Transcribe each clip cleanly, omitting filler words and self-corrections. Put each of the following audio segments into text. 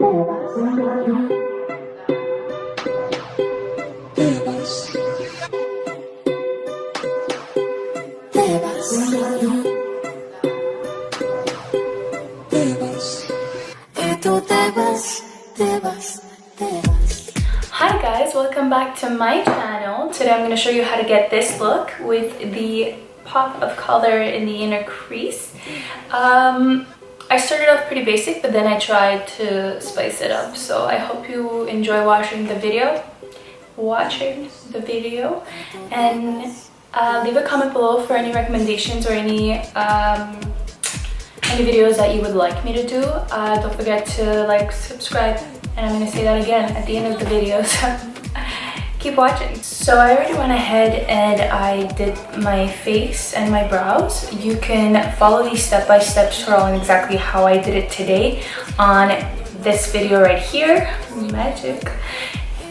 Hi guys, welcome back to my channel. Today I'm going to show you how to get this look with the pop of color in the inner crease. I started off pretty basic, but then I tried to spice it up. So I hope you enjoy watching the video, and leave a comment below for any recommendations or any videos that you would like me to do. Don't forget to like, subscribe, and I'm going to say that again at the end of the video, so keep watching. So I already went ahead and I did my face and my brows. You can follow the step-by-step tutorial on exactly how I did it today on this video right here. Magic.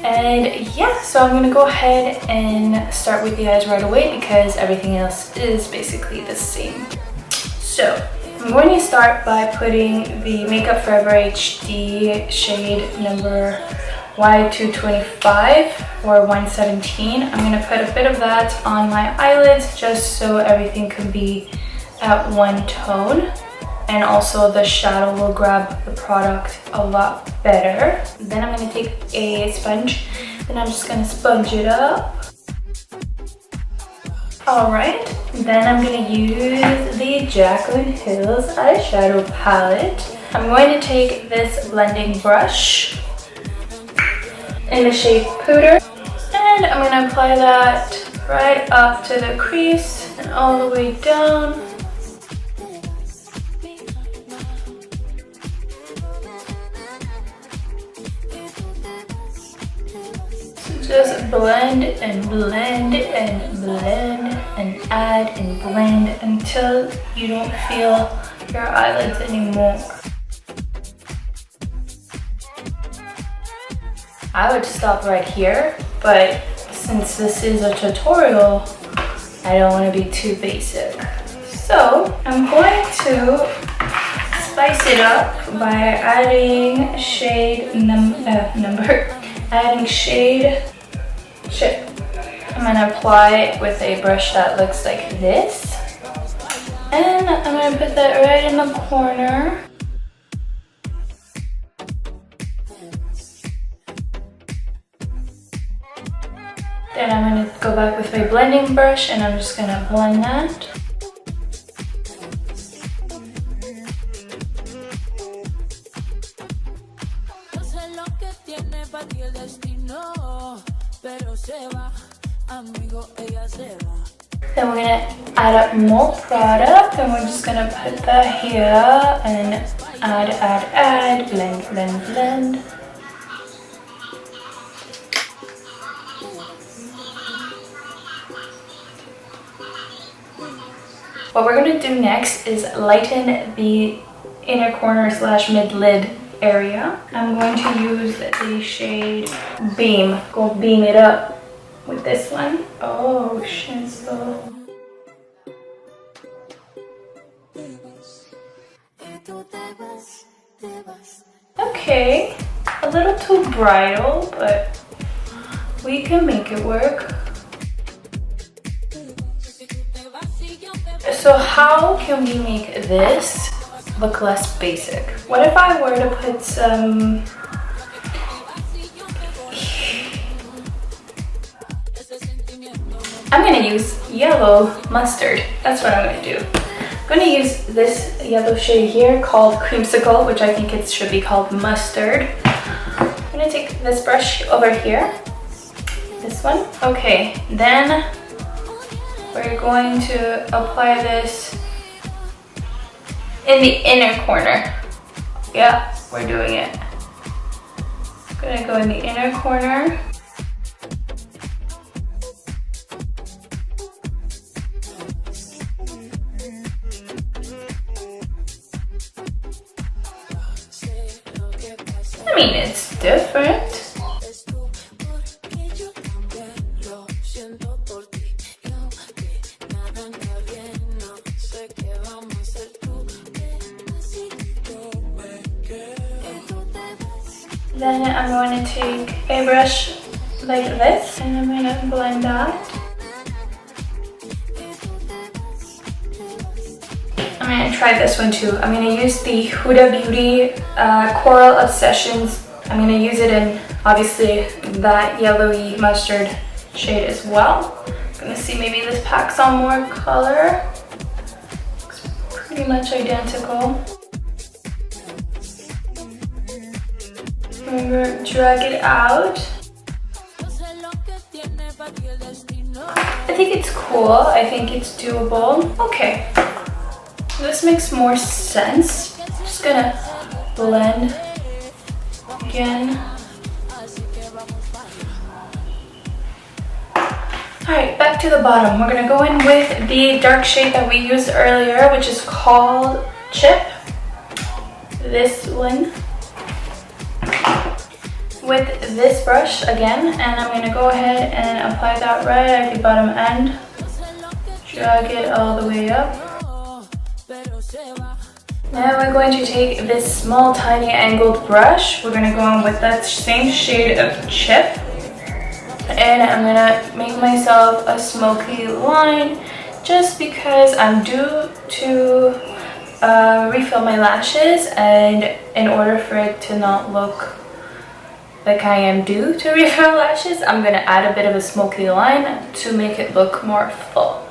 And yeah, so I'm gonna go ahead and start with the eyes right away because everything else is basically the same. So I'm going to start by putting the Makeup Forever HD shade number Y225 or 117. I'm going to put a bit of that on my eyelids just so everything can be at one tone. And also the shadow will grab the product a lot better. Then I'm going to take a sponge and I'm just going to sponge it up. Alright, then I'm going to use the Jaclyn Hill's eyeshadow palette. I'm going to take this blending brush in the shade Pooter, and I'm going to apply that right up to the crease and all the way down. Just blend and blend and blend and add and blend until you don't feel your eyelids anymore. I would stop right here, but since this is a tutorial, I don't want to be too basic. So I'm going to spice it up by adding shade I'm gonna apply it with a brush that looks like this, and I'm gonna put that right in the corner. Then I'm gonna go back with my blending brush and I'm just gonna blend that. Then we're gonna add up more product and we're just gonna put that here and add, blend, blend, blend. What we're gonna do next is lighten the inner corner / mid-lid area. I'm going to use the shade Beam. Go beam it up with this one. Oh, shizzle. Okay, a little too bridal, but we can make it work. So how can we make this look less basic? What if I were to put some I'm gonna use yellow mustard. That's what I'm gonna do. I'm gonna use this yellow shade here called Creamsicle, which I think it should be called mustard. I'm gonna take this brush over here, this one. Okay, then we're going to apply this in the inner corner. Yeah, we're doing it. I'm gonna go in the inner corner. I mean, it's different. Then I'm going to take a brush like this and I'm going to blend that. I'm going to try this one too. I'm going to use the Huda Beauty Coral Obsessions. I'm going to use it in obviously that yellowy mustard shade as well. I'm going to see maybe this packs on more color. Looks pretty much identical. I'm going to drag it out. I think it's cool. I think it's doable. Okay. This makes more sense. Just gonna blend again. Alright, back to the bottom. We're gonna go in with the dark shade that we used earlier, which is called Chip. This one. With this brush again, and I'm gonna go ahead and apply that right at the bottom end. Drag it all the way up. Now we're going to take this small tiny angled brush. We're going to go in with that same shade of Chip. And I'm going to make myself a smoky line just because I'm due to refill my lashes, and in order for it to not look like I am due to refill lashes, I'm going to add a bit of a smoky line to make it look more full.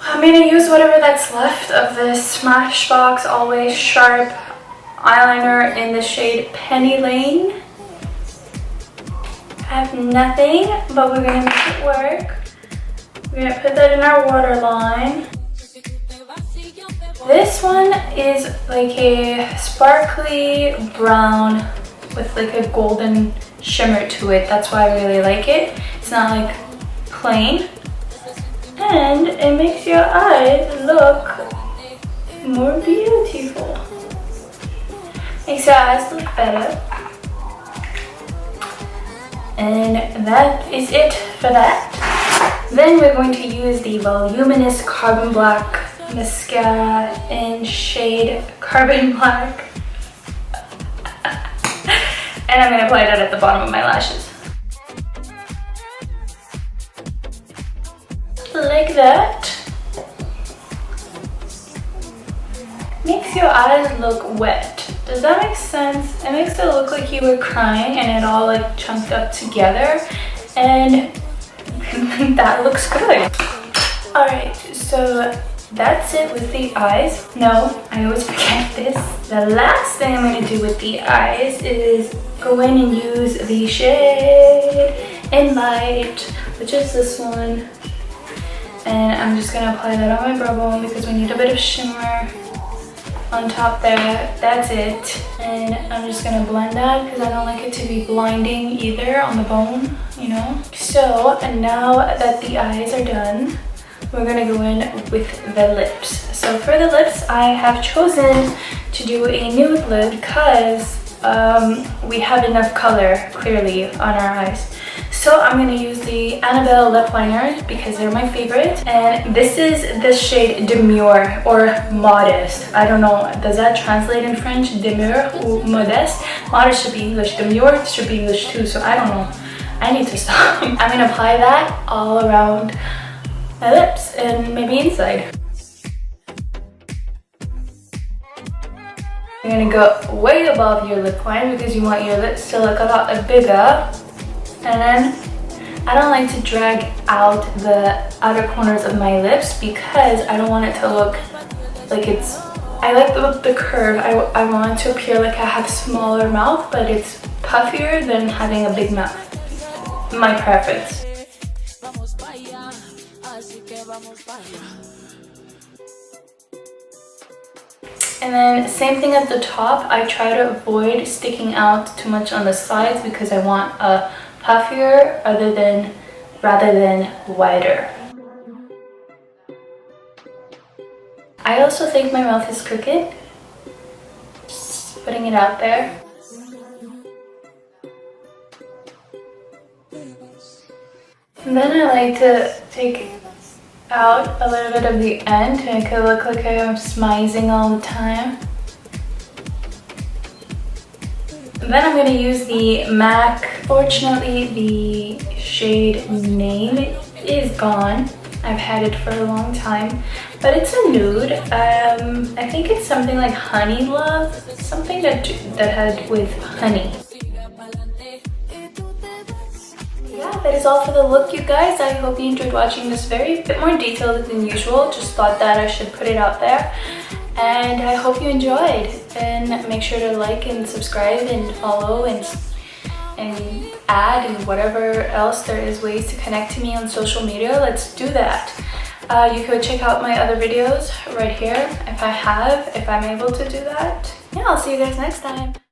I'm going to use whatever that's left of this Smashbox Always Sharp eyeliner in the shade Penny Lane. I have nothing, but we're going to make it work. We're going to put that in our waterline. This one is like a sparkly brown with like a golden shimmer to it. That's why I really like it. It's not like plain. And it makes your eyes look more beautiful. Makes your eyes look better. And that is it for that. Then we're going to use the Voluminous Carbon Black mascara in shade Carbon Black. And I'm going to apply that at the bottom of my lashes. Like that. Makes your eyes look wet. Does that make sense? It makes it look like you were crying and it all like chunked up together, and that looks good. Alright, so that's it with the eyes. No, I always forget this. The last thing I'm going to do with the eyes is go in and use the shade in Light, which is this one. And I'm just going to apply that on my brow bone because we need a bit of shimmer on top there. That's it. And I'm just going to blend that because I don't like it to be blinding either on the bone, you know. So, and now that the eyes are done, we're going to go in with the lips. So for the lips, I have chosen to do a nude lip because we have enough color clearly on our eyes. So I'm going to use the Annabelle lip liner because they're my favorite. And this is the shade Demure or Modest. I don't know, does that translate in French? Demure or Modeste? Modest should be English. Demure should be English too, so I don't know. I need to stop. I'm going to apply that all around my lips and maybe inside. You're going to go way above your lip line because you want your lips to look a lot bigger. And then I don't like to drag out the outer corners of my lips because I don't want it to look like it's, I like the curve. I want it to appear like I have a smaller mouth, but it's puffier than having a big mouth. My preference. And then same thing at the top. I try to avoid sticking out too much on the sides because I want a puffier rather than wider. I also think my mouth is crooked. Just putting it out there. And then I like to take out a little bit of the end to make it look like I'm smizing all the time. Then I'm going to use the MAC. Fortunately, the shade name is gone. I've had it for a long time, but it's a nude. I think it's something like Honey Love, something that had with honey. Yeah, that is all for the look, you guys. I hope you enjoyed watching this. Bit more detailed than usual. Just thought that I should put it out there. And I hope you enjoyed. And make sure to like and subscribe and follow and add and whatever else there is, ways to connect to me on social media. Let's do that. You could check out my other videos right here if I'm able to do that. Yeah, I'll see you guys next time.